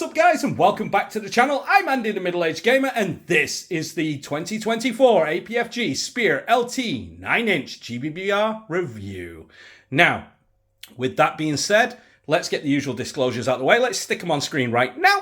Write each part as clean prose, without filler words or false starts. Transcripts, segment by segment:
What's up guys and welcome back to the channel. I'm Andy the Middle-Aged Gamer and this is the 2024 APFG Spear LT 9-inch GBBR review. Now, with that being said, let's get the usual disclosures out of the way. Let's stick them on screen right now.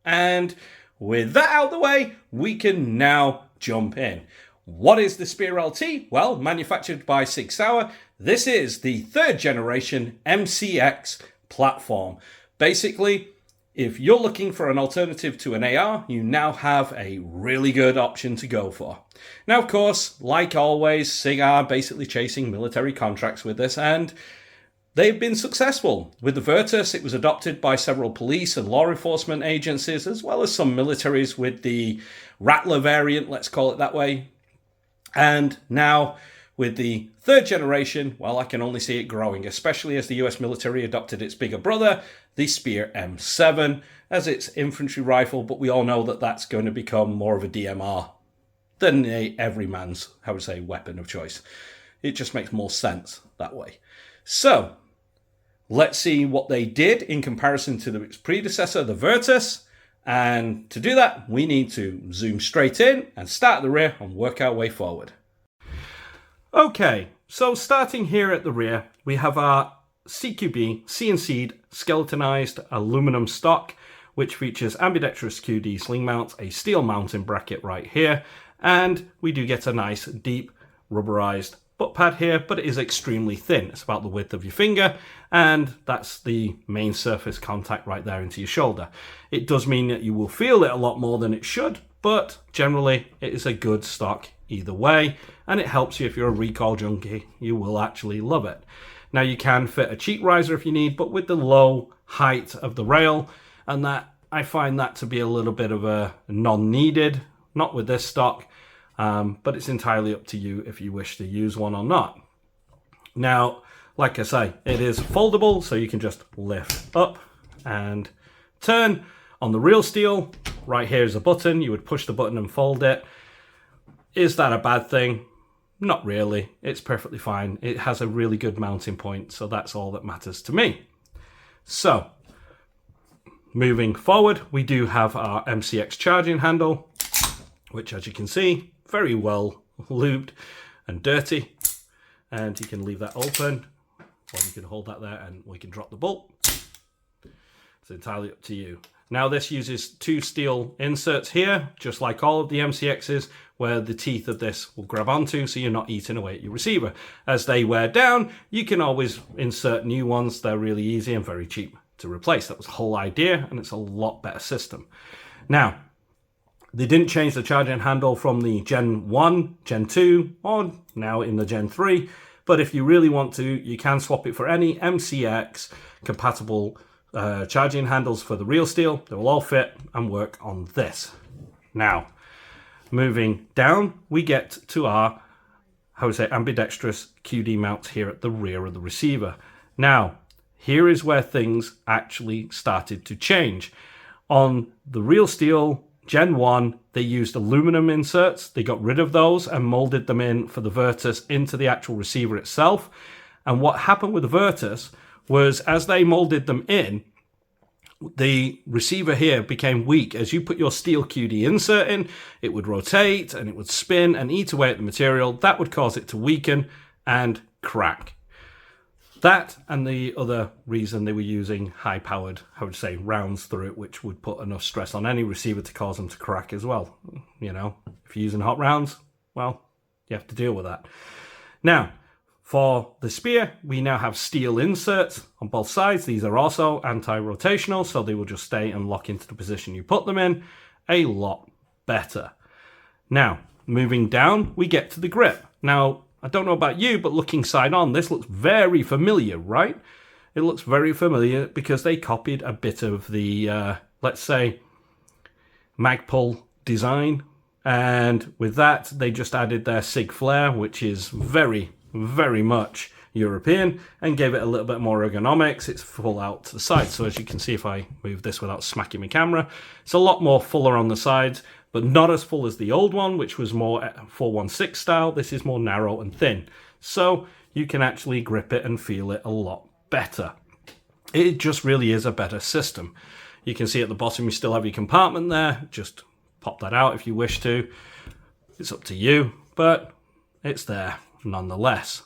And with that out of the way, we can now jump in. What is the Spear LT? Well, manufactured by Sig Sauer, this is the 3rd generation MCX platform. Basically, if you're looking for an alternative to an AR, you now have a really good option to go for. Now, of course, like always, Sig are basically chasing military contracts with this, and they've been successful. With the Virtus, it was adopted by several police and law enforcement agencies, as well as some militaries with the Rattler variant, let's call it that way. And now, with the 3rd generation, well, I can only see it growing, especially as the US military adopted its bigger brother, the Spear M7, as its infantry rifle, but we all know that that's going to become more of a DMR than a everyman's, I would say, weapon of choice. It just makes more sense that way. So, let's see what they did in comparison to its predecessor, the Virtus. And to do that, we need to zoom straight in and start at the rear and work our way forward. Okay, so starting here at the rear, we have our CQB CNC'd skeletonized aluminum stock, which features ambidextrous QD sling mount, a steel mounting bracket right here, and we do get a nice deep rubberized butt pad here, but it is extremely thin. It's about the width of your finger, and that's the main surface contact right there into your shoulder. It does mean that you will feel it a lot more than it should, but generally it is a good stock either way, and it helps you if you're a recoil junkie. You will actually love it. Now, you can fit a cheek riser if you need, but with the low height of the rail, and that I find that to be a little bit of a non-needed, not with this stock, but it's entirely up to you if you wish to use one or not. Now, like I say, it is foldable, so you can just lift up and turn. On the real steel, right here is a button. You would push the button and fold it. Is that a bad thing? Not really. It's perfectly fine. It has a really good mounting point, so that's all that matters to me. So, moving forward, we do have our MCX charging handle, which, as you can see, very well lubed and dirty. And you can leave that open, or you can hold that there and we can drop the bolt. It's entirely up to you. Now, this uses 2 steel inserts here, just like all of the MCXs, where the teeth of this will grab onto, so you're not eating away at your receiver. As they wear down, you can always insert new ones. They're really easy and very cheap to replace. That was the whole idea, and it's a lot better system. Now, they didn't change the charging handle from the Gen 1, Gen 2, or now in the Gen 3, but if you really want to, you can swap it for any MCX compatible charging handles for the real steel. They will all fit and work on this. Now, moving down, we get to our, how would I say, ambidextrous QD mount here at the rear of the receiver. Now, here is where things actually started to change. On the real steel Gen 1, they used aluminum inserts. They got rid of those and molded them in for the Virtus into the actual receiver itself. And what happened with the Virtus was, as they molded them in, the receiver here became weak. As you put your steel QD insert in, it would rotate and it would spin and eat away at the material. That would cause it to weaken and crack. That and the other reason they were using high-powered, I would say, rounds through it, which would put enough stress on any receiver to cause them to crack as well. You know, if you're using hot rounds, well, you have to deal with that. Now, for the Spear, we now have steel inserts on both sides. These are also anti-rotational, so they will just stay and lock into the position you put them in. A lot better. Now, moving down, we get to the grip. Now, I don't know about you, but looking side on, this looks very familiar, right? It looks very familiar because they copied a bit of the, let's say, Magpul design. And with that, they just added their Sig flare, which is very much European, and gave it a little bit more ergonomics. It's full out to the side, so as you can see, if I move this without smacking my camera, it's a lot more fuller on the sides, but not as full as the old one, which was more 416 style. This is more narrow and thin, so you can actually grip it and feel it a lot better. It just really is a better system. You can see at the bottom you still have your compartment there. Just pop that out if you wish to. It's up to you, but it's there nonetheless.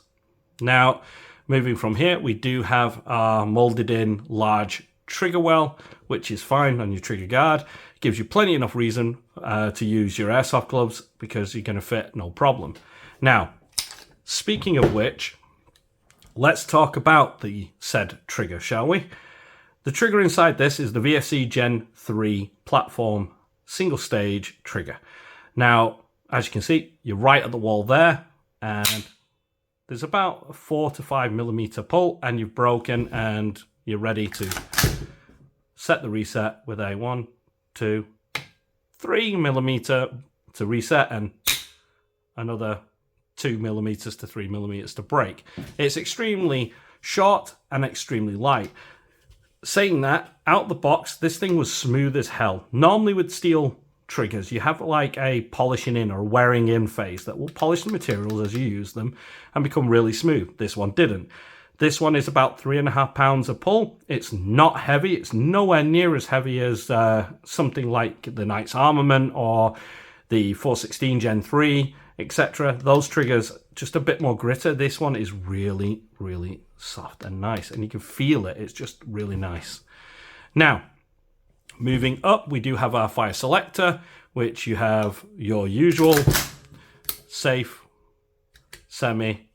Now, moving from here, we do have our molded in large trigger well, which is fine on your trigger guard. It gives you plenty enough reason to use your airsoft gloves because you're going to fit no problem. Now, speaking of which, let's talk about the said trigger, shall we? The trigger inside this is the VFC Gen 3 platform single stage trigger. Now, as you can see, you're right at the wall there, and there's about a 4 to 5 millimeter pull, and you've broken, and you're ready to set the reset with a 1, 2, 3 millimeter to reset, and another 2 millimeters to 3 millimeters to break. It's extremely short and extremely light. Saying that, out the box, this thing was smooth as hell. Normally with steel triggers, you have like a polishing in or wearing in phase that will polish the materials as you use them and become really smooth. This one didn't. This one is about 3.5 pounds a pull. It's not heavy. It's nowhere near as heavy as something like the Knight's Armament or the 416 Gen 3, etc. Those triggers, just a bit more gritter. This one is really, really soft and nice, and you can feel it. It's just really nice. Now, moving up, we do have our fire selector, which you have your usual safe, semi,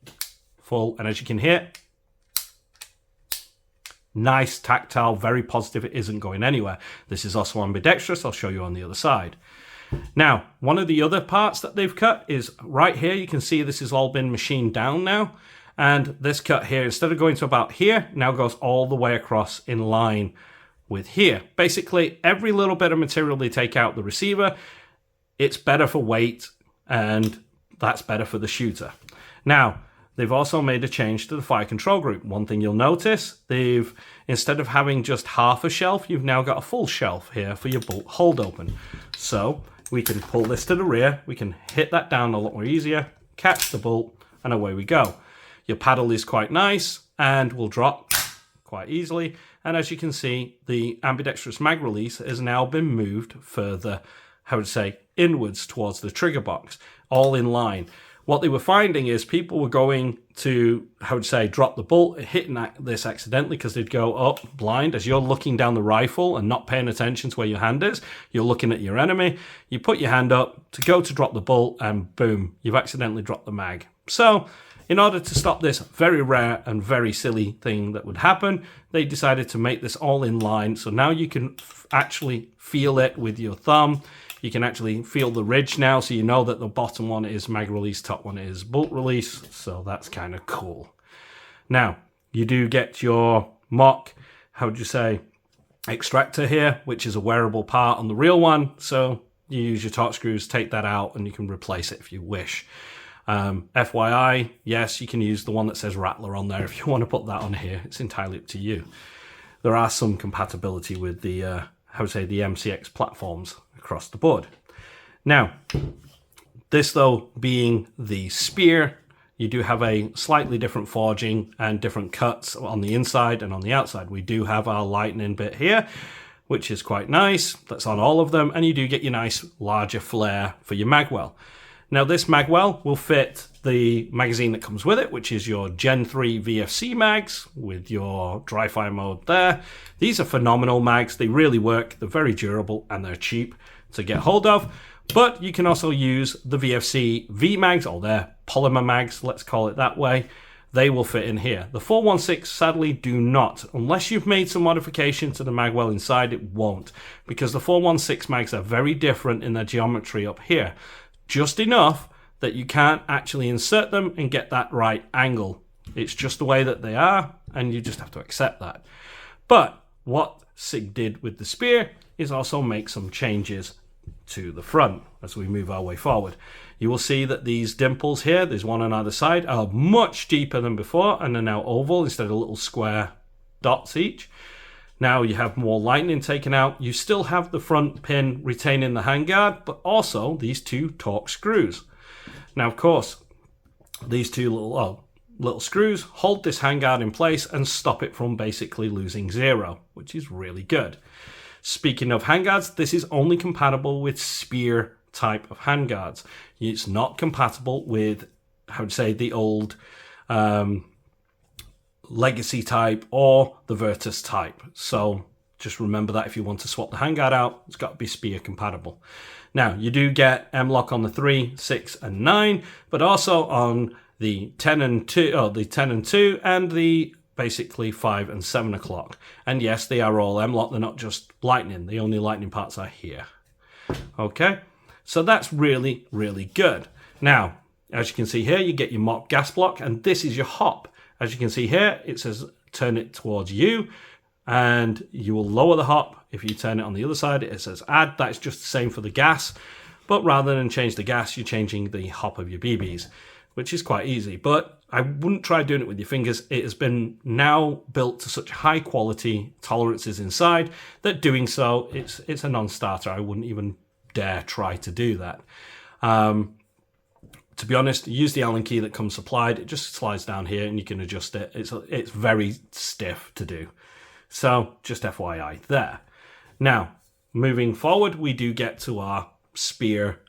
full, and as you can hear, nice, tactile, very positive. It isn't going anywhere. This is also ambidextrous. I'll show you on the other side. Now, one of the other parts that they've cut is right here. You can see this has all been machined down now. And this cut here, instead of going to about here, now goes all the way across in line with here. Basically, every little bit of material they take out the receiver, it's better for weight, and that's better for the shooter. Now, they've also made a change to the fire control group. One thing you'll notice, instead of having just half a shelf, you've now got a full shelf here for your bolt hold open. So we can pull this to the rear, we can hit that down a lot more easier, catch the bolt, and away we go. Your paddle is quite nice and will drop quite easily. And as you can see, the ambidextrous mag release has now been moved further, I would say, inwards towards the trigger box, all in line. What they were finding is people were going to, I would say, drop the bolt, hitting this accidentally because they'd go up blind. As you're looking down the rifle and not paying attention to where your hand is, you're looking at your enemy. You put your hand up to go to drop the bolt and boom, you've accidentally dropped the mag. So in order to stop this very rare and very silly thing that would happen, they decided to make this all in line. So now you can actually feel it with your thumb. You can actually feel the ridge now, so you know that the bottom one is mag release, top one is bolt release. So that's kind of cool. Now, you do get your mock, how would you say, extractor here, which is a wearable part on the real one. So you use your torque screws, take that out, and you can replace it if you wish. FYI, yes, you can use the one that says Rattler on there if you want to put that on here. It's entirely up to you. There are some compatibility with the, how would say, the MCX platforms across the board. Now, this though being the Spear, you do have a slightly different forging and different cuts on the inside and on the outside. We do have our lightning bit here, which is quite nice. That's on all of them, and you do get your nice larger flare for your magwell. Now this magwell will fit the magazine that comes with it, which is your Gen 3 VFC mags with your dry fire mode there. These are phenomenal mags. They really work. They're very durable and they're cheap to get hold of. But you can also use the VFC V mags, or their polymer mags, let's call it that way. They will fit in here. The 416 sadly do not. Unless you've made some modification to the magwell inside, it won't. Because the 416 mags are very different in their geometry up here. Just enough that you can't actually insert them and get that right angle. It's just the way that they are, and you just have to accept that. But what SIG did with the Spear is also make some changes to the front as we move our way forward. You will see that these dimples here, there's one on either side, are much deeper than before, and are now oval instead of little square dots each. Now you have more lightning taken out. You still have the front pin retaining the handguard, but also these two torque screws. Now, of course, these two little screws hold this handguard in place and stop it from basically losing zero, which is really good. Speaking of handguards, this is only compatible with Spear type of handguards. It's not compatible with, how to say, the old Legacy type or the Virtus type. So just remember that if you want to swap the handguard out, it's got to be Spear compatible. Now, you do get M-lock on the 3, 6, and 9, but also on the 10 and 2, and the basically 5 and 7 o'clock. And yes, they are all M-lock. They're not just lightning. The only lightning parts are here. Okay, so that's really, really good. Now, as you can see here, you get your mock gas block, and this is your hop. As you can see here, it says turn it towards you, and you will lower the hop. If you turn it on the other side, it says add. That's just the same for the gas, but rather than change the gas, you're changing the hop of your BBs, which is quite easy. But I wouldn't try doing it with your fingers. It has been now built to such high quality tolerances inside that doing so, it's a non-starter. I wouldn't even dare try to do that. To be honest, use the Allen key that comes supplied. It just slides down here and you can adjust it. It's very stiff to do. So just FYI there. Now, moving forward, we do get to our Spear,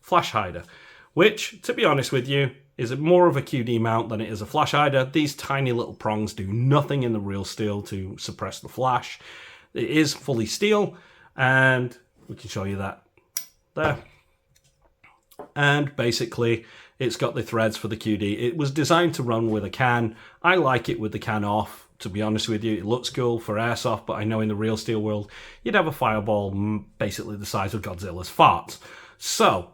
flash hider, which, to be honest with you, is more of a QD mount than it is a flash hider. These tiny little prongs do nothing in the real steel to suppress the flash. It is fully steel, and we can show you that there. And basically, it's got the threads for the QD. It was designed to run with a can. I like it with the can off. To be honest with you, it looks cool for airsoft, but I know in the real steel world, you'd have a fireball basically the size of Godzilla's farts. So,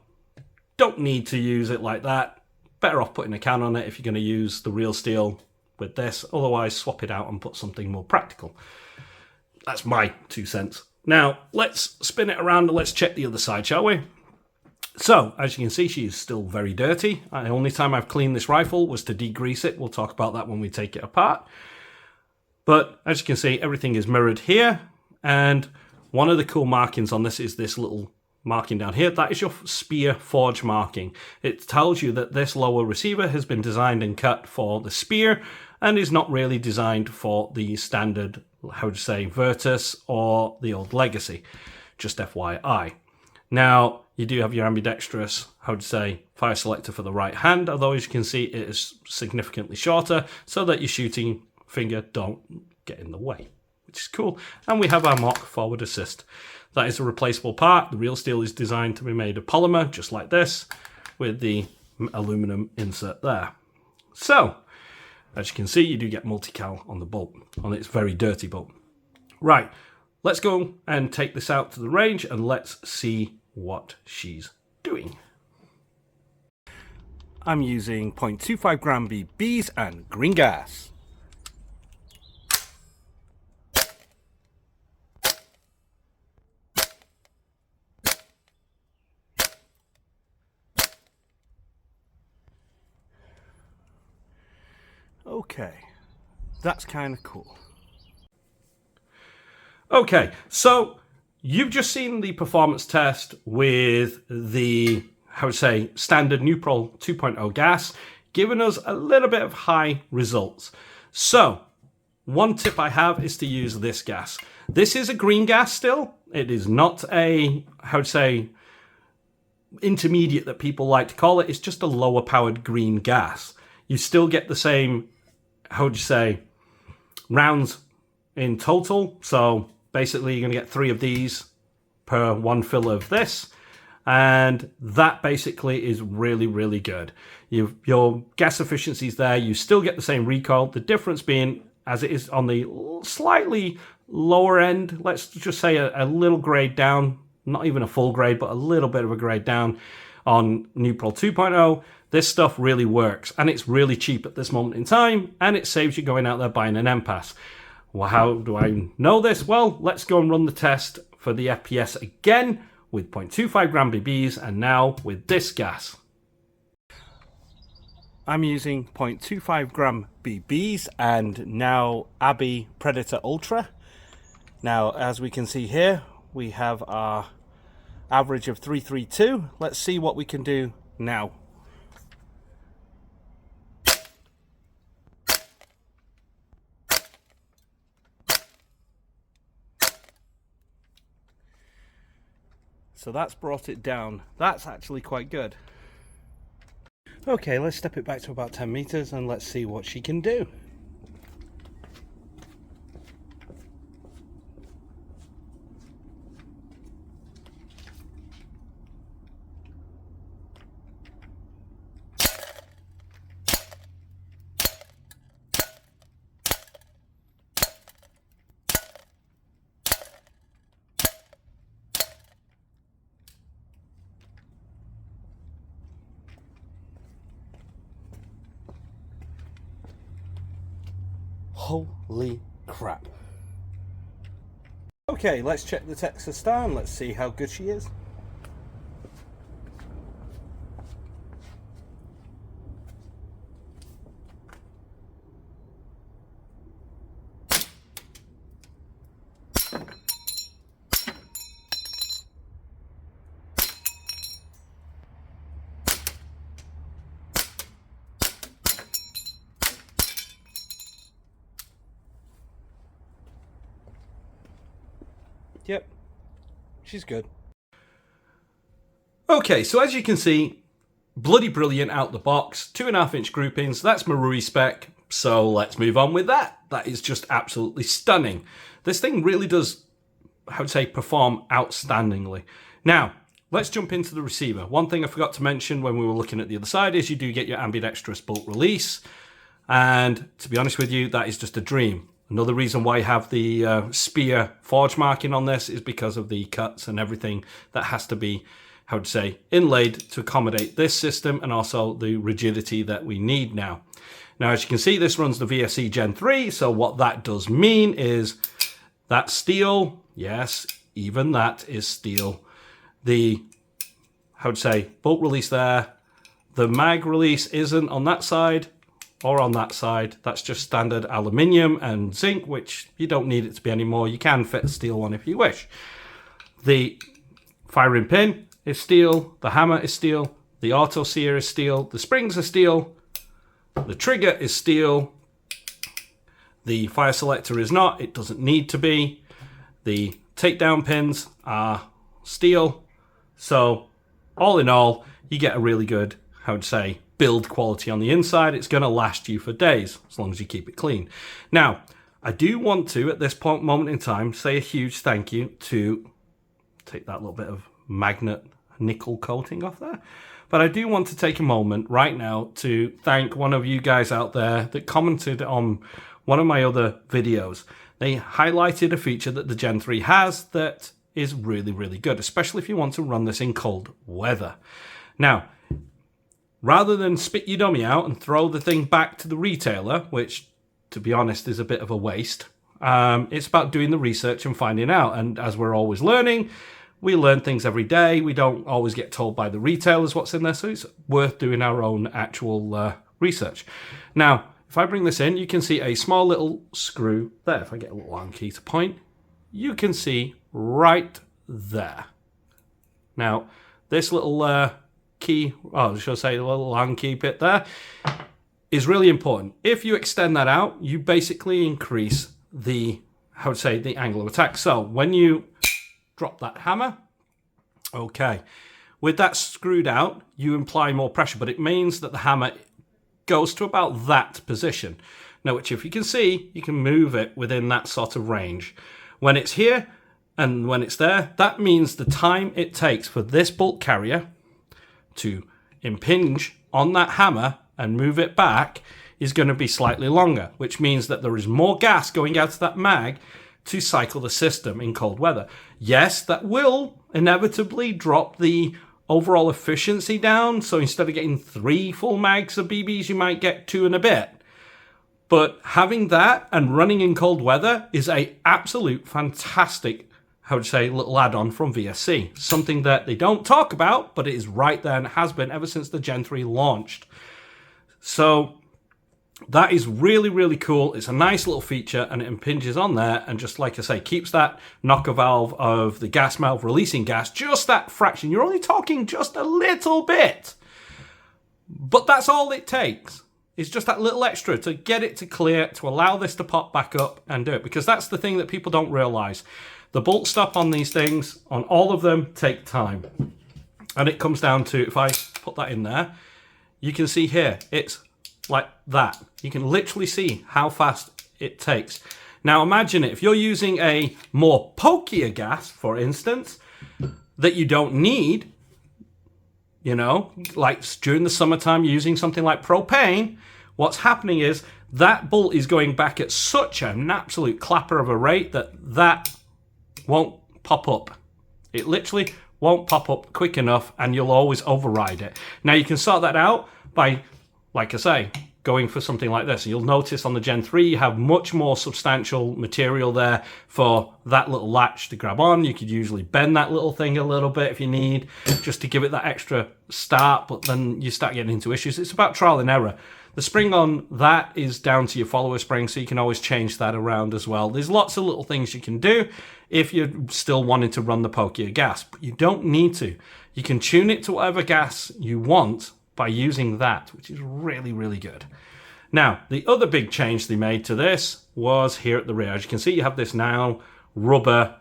don't need to use it like that. Better off putting a can on it if you're going to use the real steel with this. Otherwise, swap it out and put something more practical. That's my 2 cents. Now, let's spin it around and let's check the other side, shall we? So, as you can see, she is still very dirty. The only time I've cleaned this rifle was to degrease it. We'll talk about that when we take it apart. But as you can see, everything is mirrored here. And one of the cool markings on this is this little marking down here. That is your Spear forge marking. It tells you that this lower receiver has been designed and cut for the Spear and is not really designed for the standard, Virtus or the old Legacy. Just FYI. Now, you do have your ambidextrous, fire selector for the right hand, although as you can see, it is significantly shorter so that your shooting finger don't get in the way, which is cool. And we have our mock forward assist. That is a replaceable part. The real steel is designed to be made of polymer, just like this, with the aluminum insert there. So, as you can see, you do get multi-cal on the bolt, on its very dirty bolt. Right, let's go and take this out to the range and let's see what she's doing. I'm using 0.25 gram BBs and green gas. Okay, that's kind of cool. Okay, so you've just seen the performance test with the, standard Neutral 2.0 gas, giving us a little bit of high results. So, one tip I have is to use this gas. This is a green gas still. It is not a, intermediate that people like to call it. It's just a lower powered green gas. You still get the same, rounds in total. So basically you're going to get 3 of these per 1 fill of this. And that basically is really, really good. Your gas efficiency is there. You still get the same recoil. The difference being, as it is on the slightly lower end, let's just say a little grade down, not even a full grade, but a little bit of a grade down on Neutral 2.0. This stuff really works, and it's really cheap at this moment in time, and it saves you going out there buying an M-Pass. Well, how do I know this? Well, let's go and run the test for the FPS again with 0.25 gram BBs, and now with this gas. I'm using 0.25 gram BBs and now Abby Predator Ultra. Now, as we can see here, we have our average of 332. Let's see what we can do now. So that's brought it down. That's actually quite good. Okay, let's step it back to about 10 meters and let's see what she can do. Holy crap. Okay, let's check the Texas star and let's see how good she is. Yep, she's good. Okay, so as you can see, bloody brilliant out the box, 2.5-inch groupings, that's Marui spec, so let's move on with that. That is just absolutely stunning. This thing really does, I would say, perform outstandingly. Now, let's jump into the receiver. One thing I forgot to mention when we were looking at the other side is you do get your ambidextrous bolt release, and to be honest with you, that is just a dream. Another reason why I have the Spear forge marking on this is because of the cuts and everything that has to be, I would say, inlaid to accommodate this system and also the rigidity that we need now. Now, as you can see, this runs the VFC Gen 3, so what that does mean is that steel, yes, even that is steel. The, I would say, bolt release there, the mag release isn't on that side, or on that side. That's just standard aluminium and zinc, which you don't need it to be anymore. You can fit a steel one if you wish. The firing pin is steel, the hammer is steel, the auto sear is steel, the springs are steel, the trigger is steel, the fire selector is not, it doesn't need to be. The takedown pins are steel. So all in all, you get a really good, I would say, build quality on the inside. It's going to last you for days as long as you keep it clean. Now, I do want to, at this moment in time, say a huge thank you to, take that little bit of magnet nickel coating off there, but I do want to take a moment right now to thank one of you guys out there that commented on one of my other videos. They highlighted a feature that the Gen 3 has that is really, really good, especially if you want to run this in cold weather. Now, rather than spit your dummy out and throw the thing back to the retailer, which, to be honest, is a bit of a waste, it's about doing the research and finding out. And as we're always learning, we learn things every day. We don't always get told by the retailers what's in there, so it's worth doing our own actual research. Now, if I bring this in, you can see a small little screw there. If I get a little arm key to point, you can see right there. Now, this little key, should I say, the little hand key bit there, is really important. If you extend that out, you basically increase the, I would say, the angle of attack. So when you drop that hammer, okay, with that screwed out, you apply more pressure, but it means that the hammer goes to about that position. Now, which if you can see, you can move it within that sort of range. When it's here and when it's there, that means the time it takes for this bolt carrier to impinge on that hammer and move it back is going to be slightly longer, which means that there is more gas going out of that mag to cycle the system in cold weather. Yes, that will inevitably drop the overall efficiency down, so instead of getting 3 full mags of BBs, you might get 2 and a bit. But having that and running in cold weather is a absolute fantastic, I would say, little add-on from VSC. Something that they don't talk about, but it is right there and has been ever since the Gen 3 launched. So that is really, really cool. It's a nice little feature and it impinges on there and just like I say, keeps that knocker valve of the gas valve releasing gas, just that fraction. You're only talking just a little bit. But that's all it takes. It's just that little extra to get it to clear, to allow this to pop back up and do it. Because that's the thing that people don't realize. The bolt stop on these things, on all of them, take time. And it comes down to, if I put that in there, you can see here, it's like that. You can literally see how fast it takes. Now imagine it, if you're using a more pokier gas, for instance, that you don't need, you know, like during the summertime using something like propane, what's happening is that bolt is going back at such an absolute clapper of a rate that that won't pop up. It literally won't pop up quick enough, and you'll always override it. Now you can sort that out by, like I say, going for something like this. You'll notice on the Gen 3 you have much more substantial material there for that little latch to grab on. You could usually bend that little thing a little bit if you need, just to give it that extra start, but then you start getting into issues. It's about trial and error. The spring on that is down to your follower spring, so you can always change that around as well. There's lots of little things you can do if you're still wanting to run the pokier gas, but you don't need to. You can tune it to whatever gas you want by using that, which is really, really good. Now, the other big change they made to this was here at the rear. As you can see, you have this now rubber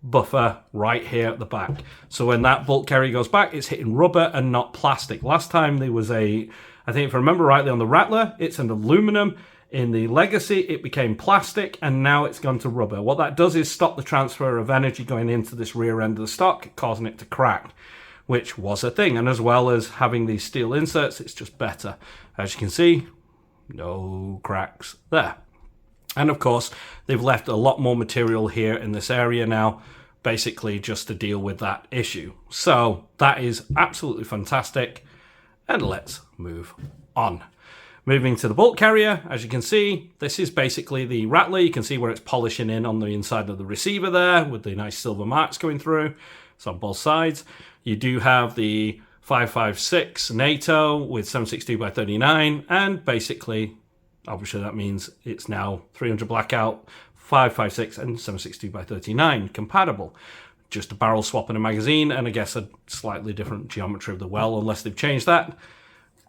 buffer right here at the back. So when that bolt carrier goes back, it's hitting rubber and not plastic. Last time there was I think if I remember rightly on the Rattler, it's an aluminum. In the Legacy, it became plastic, and now it's gone to rubber. What that does is stop the transfer of energy going into this rear end of the stock, causing it to crack, which was a thing. And as well as having these steel inserts, it's just better. As you can see, no cracks there. And of course, they've left a lot more material here in this area now, basically just to deal with that issue. So that is absolutely fantastic. And let's move on. Moving to the bolt carrier, as you can see, this is basically the Rattler. You can see where it's polishing in on the inside of the receiver there with the nice silver marks going through. It's on both sides. You do have the 5.56 NATO with 7.62 by 39, and basically, obviously that means it's now 300 blackout, 5.56 and 7.62 by 39 compatible. Just a barrel swap and a magazine, and I guess a slightly different geometry of the well, unless they've changed that.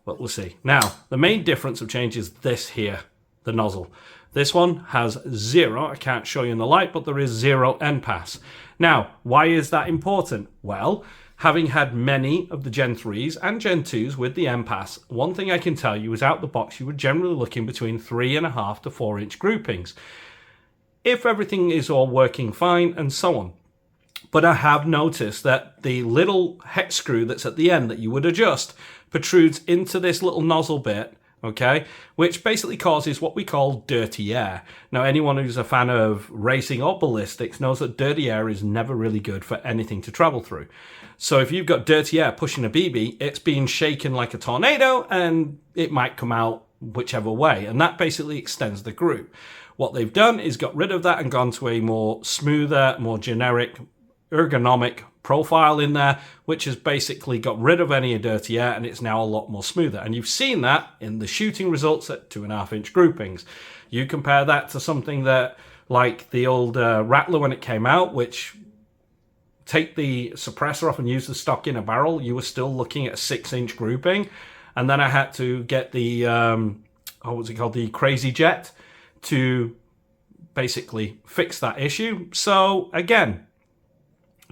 But we'll see. Now, the main difference of change is this here, the nozzle. This one has 0. I can't show you in the light, but there is 0 end pass. Now, why is that important? Well, having had many of the Gen 3s and Gen 2s with the end pass, one thing I can tell you is out the box, you were generally looking between 3.5 to 4 inch groupings, if everything is all working fine and so on. But I have noticed that the little hex screw that's at the end that you would adjust protrudes into this little nozzle bit, okay, which basically causes what we call dirty air. Now, anyone who's a fan of racing or ballistics knows that dirty air is never really good for anything to travel through. So if you've got dirty air pushing a BB, it's being shaken like a tornado and it might come out whichever way, and that basically extends the group. What they've done is got rid of that and gone to a more smoother, more generic, ergonomic profile in there, which has basically got rid of any dirty air, and it's now a lot more smoother. And you've seen that in the shooting results at 2.5 inch groupings. You compare that to something that, like the old Rattler when it came out, which take the suppressor off and use the stock in a barrel, you were still looking at a 6 inch grouping. And then I had to get the, what's it called, the Crazy Jet to basically fix that issue. So again,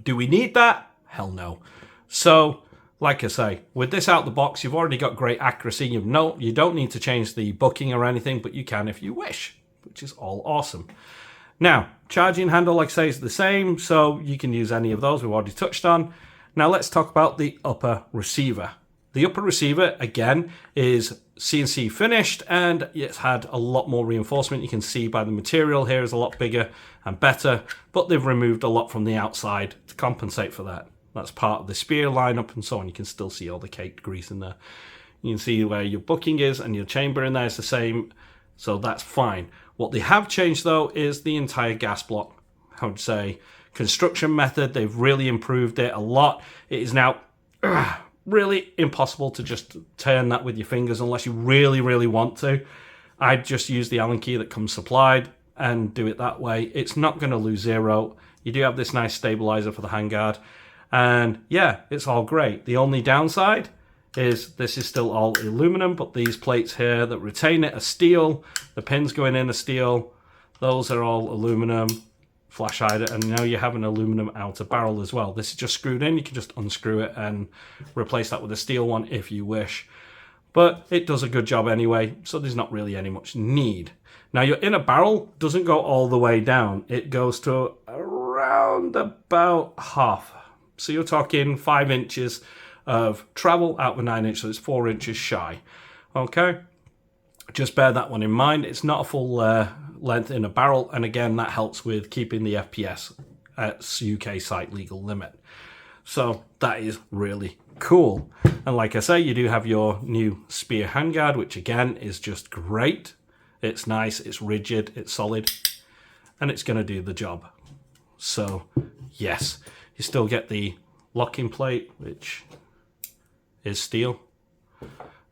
do we need that? Hell no. So, like I say, with this out the box, you've already got great accuracy. You don't need to change the booking or anything, but you can if you wish, which is all awesome. Now, charging handle, like I say, is the same, so you can use any of those we've already touched on. Now let's talk about the upper receiver. The upper receiver, again, is CNC finished, and it's had a lot more reinforcement. You can see by the material here is a lot bigger and better, but they've removed a lot from the outside to compensate for that. That's part of the Spear lineup and so on. You can still see all the caked grease in there. You can see where your booking is and your chamber in there is the same, so that's fine. What they have changed, though, is the entire gas block. I would say construction method, they've really improved it a lot. It is now really impossible to just turn that with your fingers unless you really, really want to. I'd just use the Allen key that comes supplied and do it that way. It's not going to lose 0. You do have this nice stabilizer for the handguard. And yeah, it's all great. The only downside is this is still all aluminum, but these plates here that retain it are steel. The pins going in are steel. Those are all aluminum. flash-eyed, and now you have an aluminum outer barrel as well. This is just screwed in. You can just unscrew it and replace that with a steel one if you wish. But it does a good job anyway, so there's not really any much need. Now, your inner barrel doesn't go all the way down. It goes to around about half. So you're talking 5 inches of travel out of 9 inch, so it's 4 inches shy. Okay? Just bear that one in mind. It's not a full length inner barrel, and again, that helps with keeping the FPS at UK site legal limit. So that is really cool. And like I say, you do have your new Spear Handguard, which again is just great. It's nice, it's rigid, it's solid, and it's going to do the job. So yes, you still get the locking plate, which is steel.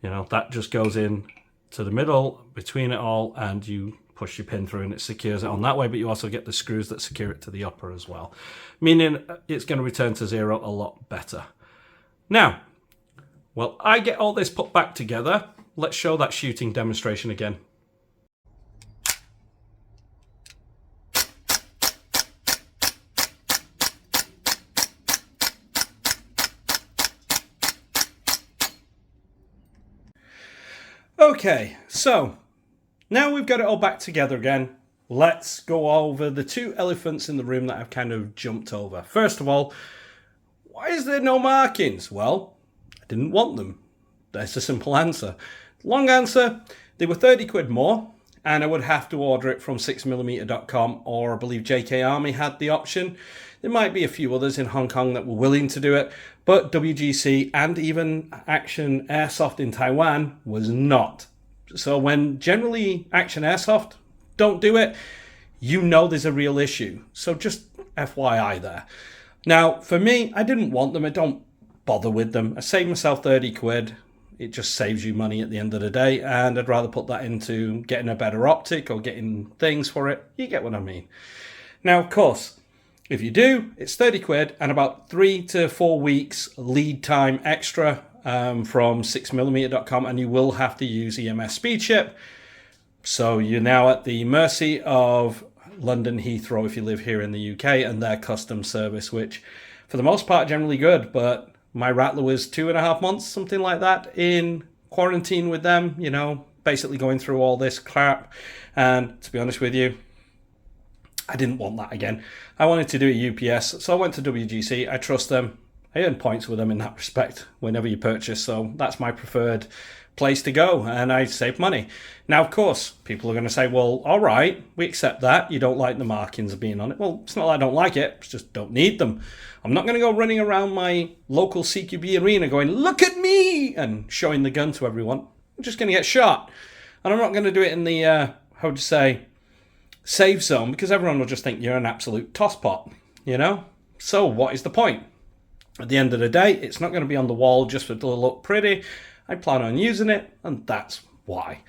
You know, that just goes in to the middle between it all, and you push your pin through and it secures it on that way, but you also get the screws that secure it to the upper as well, meaning it's going to return to zero a lot better. Now, well, I get all this put back together. Let's show that shooting demonstration again. Okay, so now we've got it all back together again. Let's go over the two elephants in the room that I've kind of jumped over. First of all, why is there no markings? Well, I didn't want them. That's a simple answer. Long answer, they were 30 quid more, and I would have to order it from 6mm.com, or I believe JK Army had the option. There might be a few others in Hong Kong that were willing to do it, but WGC and even Action Airsoft in Taiwan was not. So when generally Action Airsoft don't do it, you know there's a real issue. So just FYI there. Now, for me, I didn't want them. I don't bother with them. I saved myself 30 quid. It just saves you money at the end of the day, and I'd rather put that into getting a better optic or getting things for it. You get what I mean. Now, of course, if you do, it's 30 quid and about 3 to 4 weeks lead time extra from 6mm.com, and you will have to use EMS speed ship. So you're now at the mercy of London Heathrow if you live here in the UK and their customs service, which for the most part generally good, but my Rattler was 2.5 months, something like that, in quarantine with them, you know, basically going through all this crap. And to be honest with you, I didn't want that again. I wanted to do a UPS, so I went to WGC. I trust them. I earn points with them in that respect whenever you purchase, so that's my preferred place to go, and I save money. Now, of course, people are going to say, well, all right, we accept that. You don't like the markings being on it. Well, it's not that I don't like it. I just don't need them. I'm not going to go running around my local CQB arena going, look at me, and showing the gun to everyone. I'm just going to get shot. And I'm not going to do it in the, how would you say, safe zone, because everyone will just think you're an absolute tosspot, you know? So what is the point? At the end of the day, it's not going to be on the wall just for it to look pretty. I plan on using it, and that's why.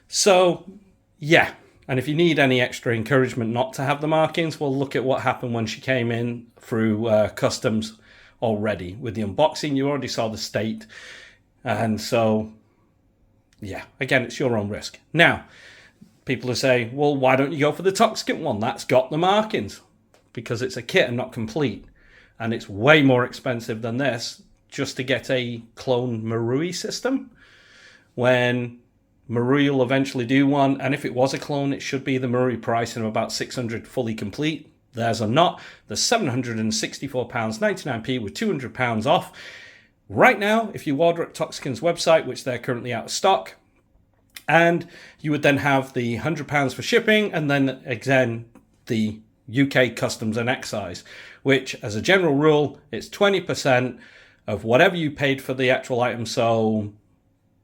So, yeah. And if you need any extra encouragement not to have the markings, well, look at what happened when she came in through customs already. With the unboxing, you already saw the state. And so, yeah, again, it's your own risk. Now, people are saying, well, why don't you go for the Toxicant one? That's got the markings. Because it's a kit and not complete. And it's way more expensive than this just to get a clone Marui system, when Marui will eventually do one. And if it was a clone, it should be the Marui price of about 600 fully complete. Theirs are not. They're £764.99p with £200 off. Right now, if you order at Toxicant's website, which they're currently out of stock, and you would then have the £100 for shipping, and then again, the UK customs and excise, which as a general rule, it's 20% of whatever you paid for the actual item. So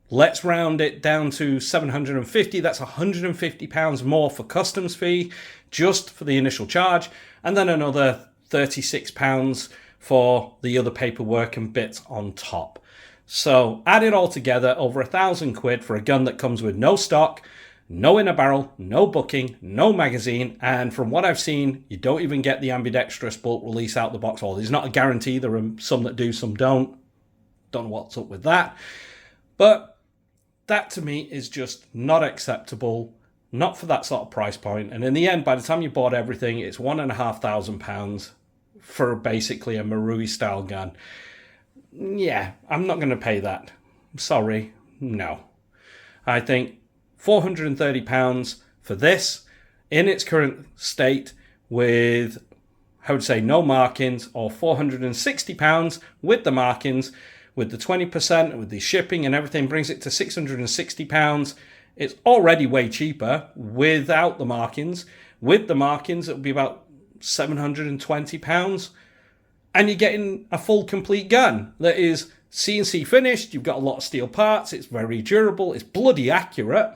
let's round it down to 750. That's £150 more for customs fee just for the initial charge, and then another £36 for the other paperwork and bits on top. So add it all together, over £1,000 for a gun that comes with no stock, no inner barrel, no booking, no magazine, and from what I've seen, you don't even get the Ambidextrous bulk release out the box. Well, there's not a guarantee. There are some that do, some don't. Don't know what's up with that. But that to me is just not acceptable, not for that sort of price point. And in the end, by the time you bought everything, it's £1,500 for basically a Marui style gun. Yeah, I'm not going to pay that. Sorry, no. I think £430 for this in its current state with, I would say, no markings, or £460 with the markings, with the 20%, with the shipping and everything, brings it to £660. It's already way cheaper without the markings. With the markings, it would be about £720. And you're getting a full complete gun that is CNC finished. You've got a lot of steel parts. It's very durable. It's bloody accurate.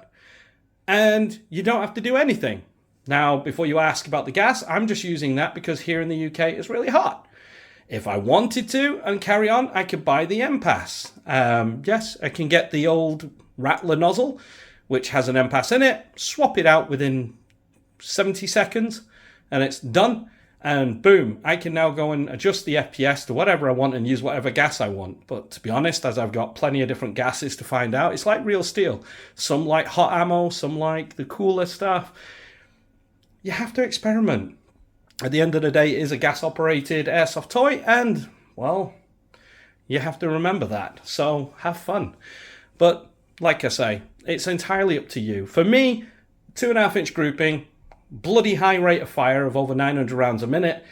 And you don't have to do anything. Now, before you ask about the gas, I'm just using that because here in the UK it's really hot. If I wanted to and carry on, I could buy the MPass. Yes, I can get the old Rattler nozzle, which has an MPass in it, swap it out within 70 seconds, and it's done. And boom, I can now go and adjust the FPS to whatever I want and use whatever gas I want. But to be honest, as I've got plenty of different gases to find out, it's like real steel. Some like hot ammo, some like the cooler stuff. You have to experiment. At the end of the day, it is a gas-operated airsoft toy, and, well, you have to remember that. So have fun. But, like I say, it's entirely up to you. For me, 2.5-inch grouping, bloody high rate of fire of over 900 rounds a minute.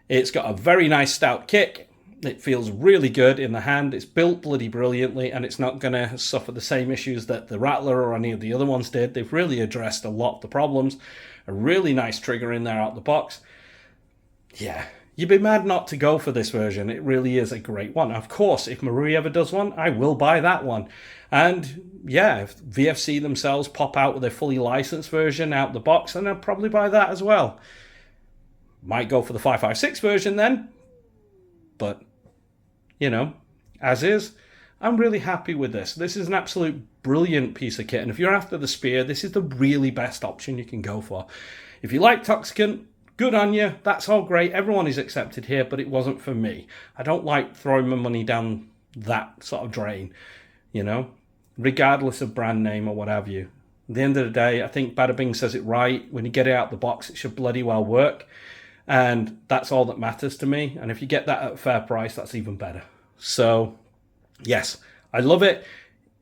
It's got a very nice stout kick. It feels really good in the hand. It's built bloody brilliantly, and it's not going to suffer the same issues that the Rattler or any of the other ones did. They've really addressed a lot of the problems. A really nice trigger in there out the box. Yeah, you'd be mad not to go for this version. It really is a great one. Of course, if Marui ever does one, I will buy that one. And yeah, if VFC themselves pop out with a fully licensed version out the box, then I'll probably buy that as well. Might go for the 5.56 version then. But, you know, as is, I'm really happy with this. This is an absolute brilliant piece of kit. And if you're after the Spear, this is the really best option you can go for. If you like Toxicant, good on you. That's all great. Everyone is accepted here, but it wasn't for me. I don't like throwing my money down that sort of drain, you know, regardless of brand name or what have you. At the end of the day, I think Bada Bing says it right. When you get it out the box, it should bloody well work. And that's all that matters to me. And if you get that at a fair price, that's even better. So, yes, I love it.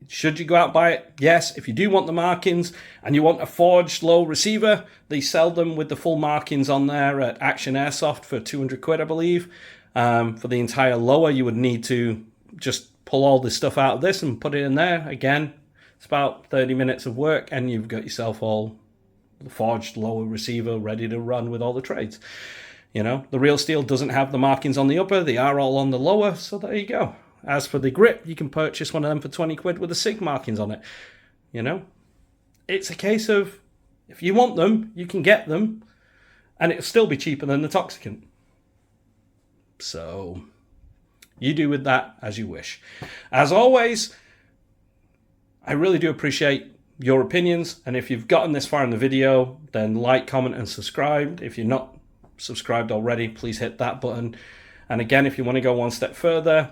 Should you go out and buy it? Yes. If you do want the markings and you want a forged low receiver, they sell them with the full markings on there at Action Airsoft for 200 quid, I believe. For the entire lower, you would need to just pull all this stuff out of this and put it in there. Again, it's about 30 minutes of work and you've got yourself all the forged lower receiver ready to run with all the trades. You know, the real steel doesn't have the markings on the upper. They are all on the lower. So there you go. As for the grip, you can purchase one of them for 20 quid with the SIG markings on it. You know, it's a case of if you want them, you can get them, and it'll still be cheaper than the Toxicant. So you do with that as you wish. As always, I really do appreciate your opinions, and if you've gotten this far in the video, then like, comment, and subscribe. If you're not subscribed already, please hit that button. And again, if you want to go one step further,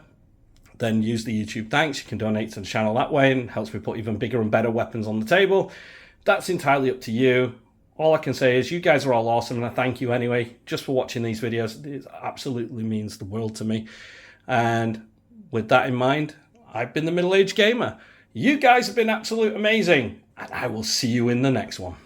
then use the YouTube thanks. You can donate to the channel that way and helps me put even bigger and better weapons on the table. That's entirely up to you. All I can say is you guys are all awesome, and I thank you anyway just for watching these videos. It absolutely means the world to me. And with that in mind, I've been the Middle-Aged Gamer. You guys have been absolutely amazing, and I will see you in the next one.